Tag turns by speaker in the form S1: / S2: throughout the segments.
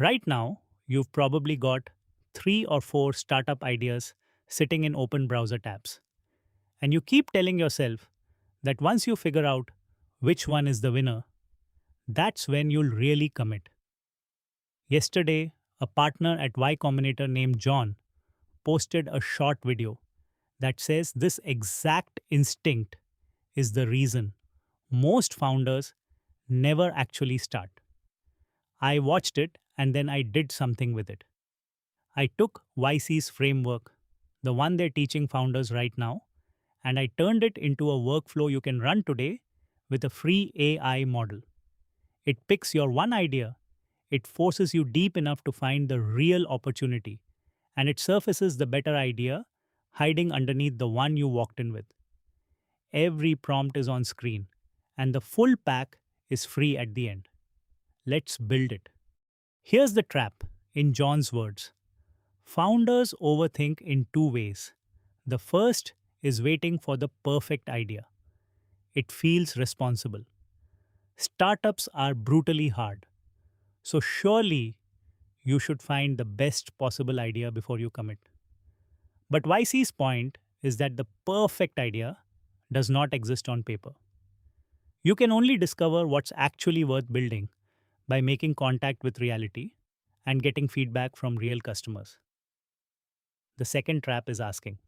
S1: Right now, you've probably got 3 or 4 startup ideas sitting in open browser tabs. And you keep telling yourself that once you figure out which one is the winner, that's when you'll really commit. Yesterday, a partner at Y Combinator named John posted a short video that says this exact instinct is the reason most founders never actually start. I watched it and then I did something with it. I took YC's framework, the one they're teaching founders right now, and I turned it into a workflow you can run today with a free AI model. It picks your one idea, it forces you deep enough to find the real opportunity, and it surfaces the better idea hiding underneath the one you walked in with. Every prompt is on screen, and the full pack is free at the end. Let's build it. Here's the trap, in John's words. Founders overthink in two ways. The first is waiting for the perfect idea. It feels responsible. Startups are brutally hard. So, surely you should find the best possible idea before you commit. But YC's point is that the perfect idea does not exist on paper. You can only discover what's actually worth building by making contact with reality and getting feedback from real customers. The second trap is asking,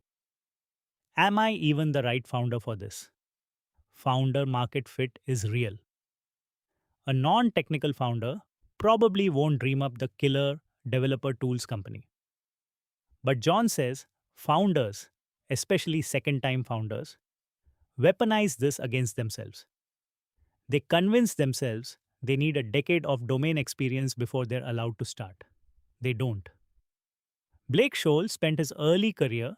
S1: am I even the right founder for this? Founder market fit is real. A non technical founder probably won't dream up the killer developer tools company. But John says founders, especially second time founders, weaponize this against themselves. They convince themselves they need a decade of domain experience before they're allowed to start. They don't. Blake Scholl spent his early career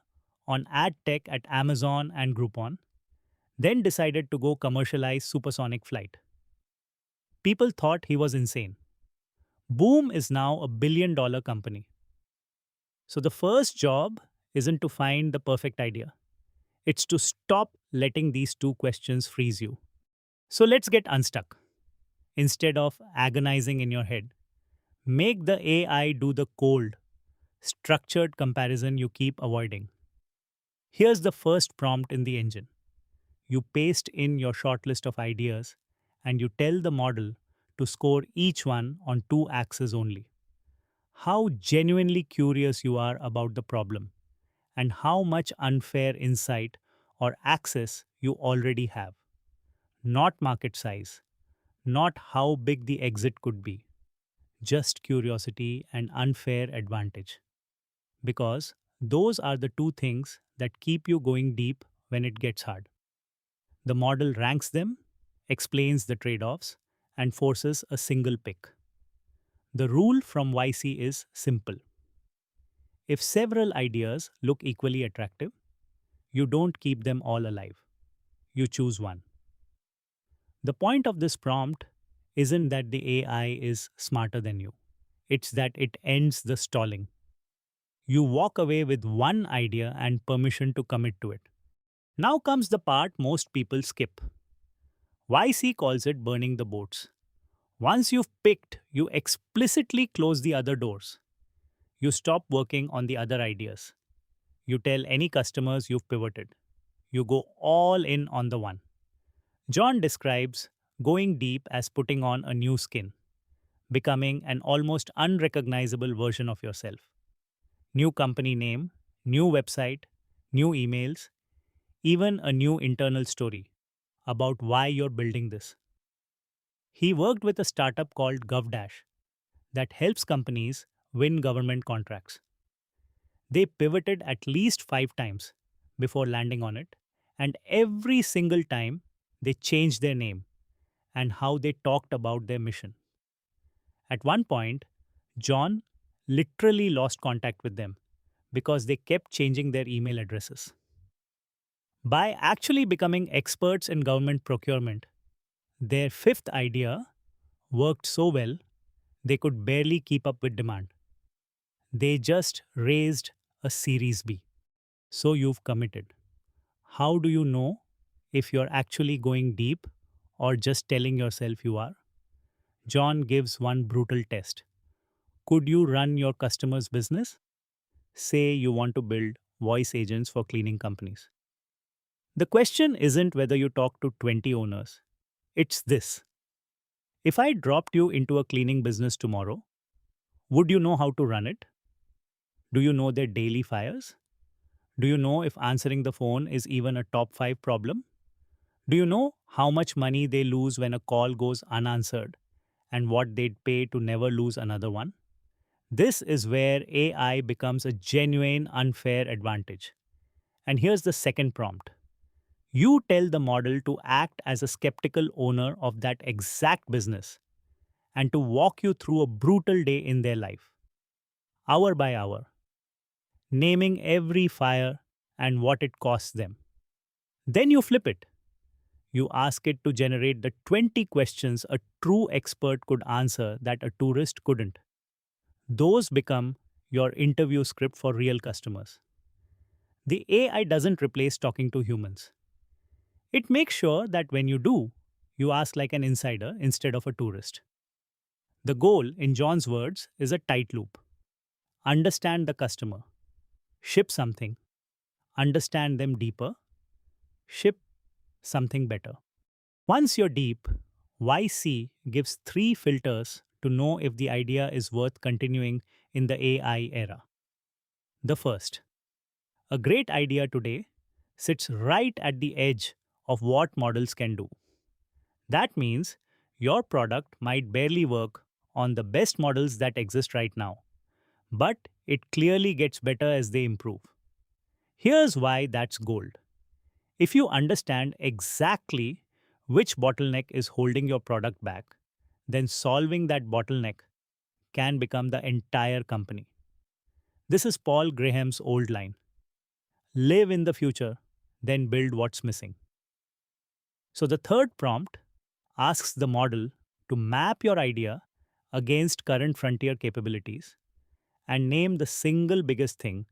S1: on ad tech at Amazon and Groupon, then decided to go commercialize supersonic flight. People thought he was insane. Boom is now a $1 billion company. So the first job isn't to find the perfect idea. It's to stop letting these two questions freeze you. So let's get unstuck. Instead of agonizing in your head, make the AI do the cold, structured comparison you keep avoiding. Here's the first prompt in the engine. You paste in your shortlist of ideas and you tell the model to score each one on 2 axes only. How genuinely curious you are about the problem and how much unfair insight or access you already have. Not market size, not how big the exit could be, just curiosity and unfair advantage. Because those are the two things that keep you going deep when it gets hard. The model ranks them, explains the trade offs, and forces a single pick. The rule from YC is simple. If several ideas look equally attractive, you don't keep them all alive. You choose one. The point of this prompt isn't that the AI is smarter than you, it's that it ends the stalling. You walk away with one idea and permission to commit to it. Now comes the part most people skip. YC calls it burning the boats. Once you've picked, you explicitly close the other doors. You stop working on the other ideas. You tell any customers you've pivoted. You go all in on the one. John describes going deep as putting on a new skin, becoming an almost unrecognizable version of yourself. New company name, new website, new emails, even a new internal story about why you're building this. He worked with a startup called GovDash that helps companies win government contracts. They pivoted at least 5 times before landing on it, and every single time they changed their name and how they talked about their mission. At one point, John literally lost contact with them because they kept changing their email addresses. By actually becoming experts in government procurement, their fifth idea worked so well they could barely keep up with demand. They just raised a Series B. So you've committed. How do you know if you're actually going deep or just telling yourself you are? John gives one brutal test. Could you run your customer's business? Say you want to build voice agents for cleaning companies. The question isn't whether you talk to 20 owners. It's this: if I dropped you into a cleaning business tomorrow, would you know how to run it? Do you know their daily fires? Do you know if answering the phone is even a top 5 problem? Do you know how much money they lose when a call goes unanswered and what they'd pay to never lose another one? This is where AI becomes a genuine unfair advantage. And here's the second prompt: you tell the model to act as a skeptical owner of that exact business and to walk you through a brutal day in their life, hour by hour, naming every fire and what it costs them. Then you flip it. You ask it to generate the 20 questions a true expert could answer that a tourist couldn't. Those become your interview script for real customers. The AI doesn't replace talking to humans. It makes sure that when you do, you ask like an insider instead of a tourist. The goal, in John's words, is a tight loop. Understand the customer, ship something, understand them deeper, ship something better. Once you're deep, YC gives three filters to know if the idea is worth continuing in the AI era. The first: a great idea today sits right at the edge of what models can do. That means your product might barely work on the best models that exist right now, but it clearly gets better as they improve. Here's why that's gold. If you understand exactly which bottleneck is holding your product back, then solving that bottleneck can become the entire company. This is Paul Graham's old line: live in the future, then build what's missing. So the third prompt asks the model to map your idea against current frontier capabilities and name the single biggest thing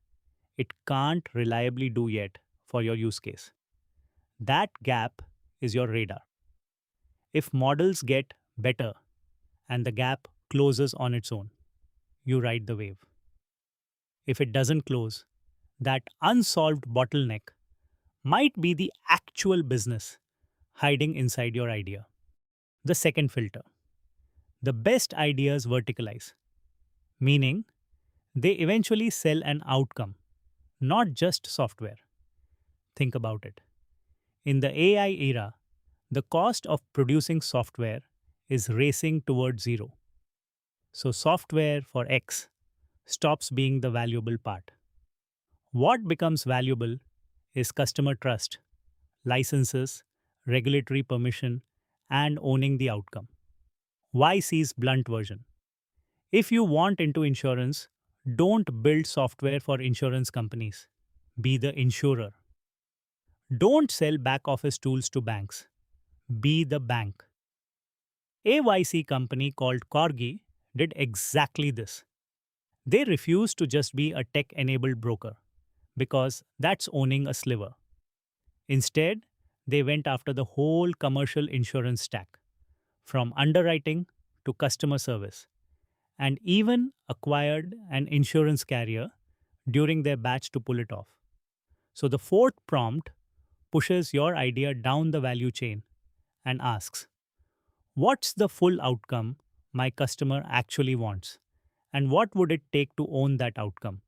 S1: it can't reliably do yet for your use case. That gap is your radar. If models get better and the gap closes on its own, you ride the wave. If it doesn't close, that unsolved bottleneck might be the actual business hiding inside your idea. The second filter: the best ideas verticalize, meaning they eventually sell an outcome, not just software. Think about it. In the AI era, the cost of producing software is racing towards zero. So, software for X stops being the valuable part. What becomes valuable is customer trust, licenses, regulatory permission, and owning the outcome. YC's blunt version: if you want into insurance, don't build software for insurance companies. Be the insurer. Don't sell back office tools to banks. Be the bank. A YC company called Corgi did exactly this. They refused to just be a tech enabled broker because that's owning a sliver. Instead, they went after the whole commercial insurance stack, from underwriting to customer service, and even acquired an insurance carrier during their batch to pull it off. So the fourth prompt pushes your idea down the value chain and asks, what's the full outcome my customer actually wants? And what would it take to own that outcome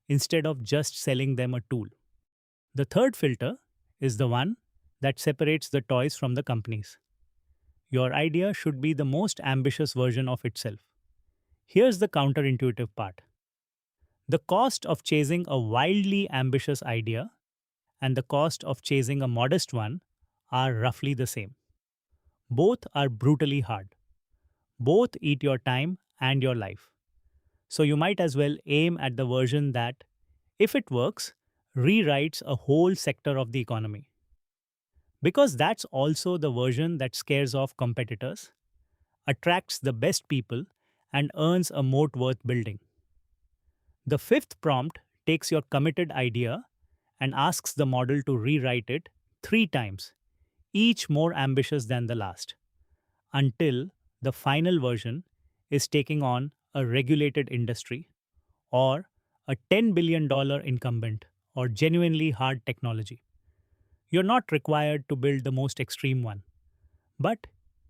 S1: instead of just selling them a tool? The third filter is the one that separates the toys from the companies. Your idea should be the most ambitious version of itself. Here's the counterintuitive part: the cost of chasing a wildly ambitious idea and the cost of chasing a modest one are roughly the same. Both are brutally hard. Both eat your time and your life. So you might as well aim at the version that, if it works, rewrites a whole sector of the economy. Because that's also the version that scares off competitors, attracts the best people, and earns a moat worth building. The fifth prompt takes your committed idea and asks the model to rewrite it three times, each more ambitious than the last, until the final version is taking on a regulated industry, or a $10 billion incumbent, or genuinely hard technology. You're not required to build the most extreme one, but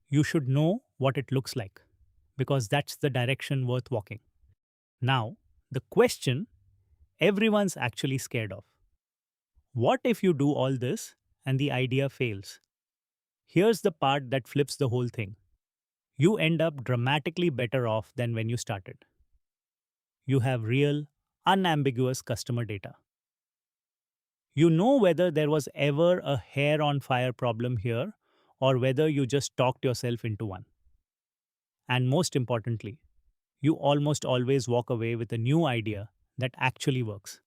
S1: you should know what it looks like because that's the direction worth walking. Now, the question everyone's actually scared of: what if you do all this and the idea fails? Here's the part that flips the whole thing. You end up dramatically better off than when you started. You have real, unambiguous customer data. You know whether there was ever a hair on fire problem here or whether you just talked yourself into one. And most importantly, you almost always walk away with a new idea that actually works.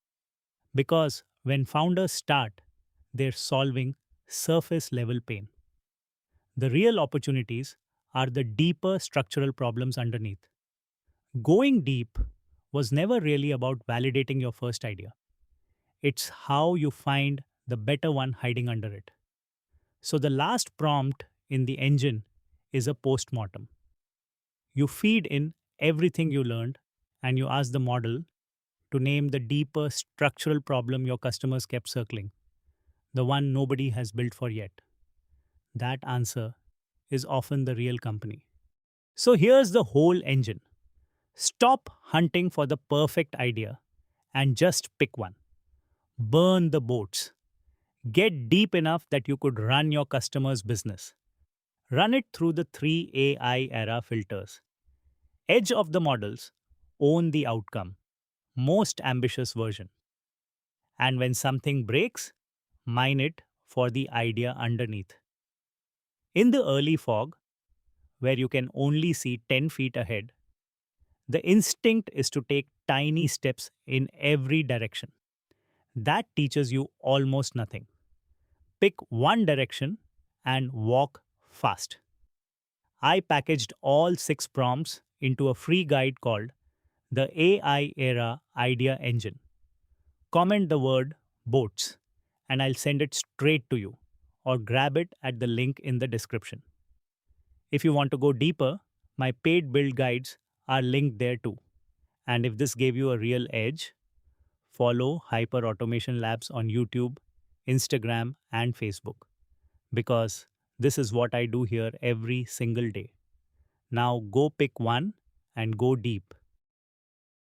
S1: Because when founders start, they're solving surface level pain. The real opportunities are the deeper structural problems underneath. Going deep was never really about validating your first idea. It's how you find the better one hiding under it. So the last prompt in the engine is a postmortem. You feed in everything you learned and you ask the model to name the deeper structural problem your customers kept circling, the one nobody has built for yet. That answer is often the real company. So here's the whole engine. Stop hunting for the perfect idea and just pick one. Burn the boats. Get deep enough that you could run your customer's business. Run it through the three AI era filters. Edge of the models, own the outcome, most ambitious version. And when something breaks, mine it for the idea underneath. In the early fog, where you can only see 10 feet ahead, the instinct is to take tiny steps in every direction. That teaches you almost nothing. Pick one direction and walk fast. I packaged all 6 prompts into a free guide called the AI Era Idea Engine. Comment the word boats and I'll send it straight to you or grab it at the link in the description. If you want to go deeper, my paid build guides are linked there too. And if this gave you a real edge, follow Hyper Automation Labs on YouTube, Instagram, and Facebook because this is what I do here every single day. Now go pick one and go deep.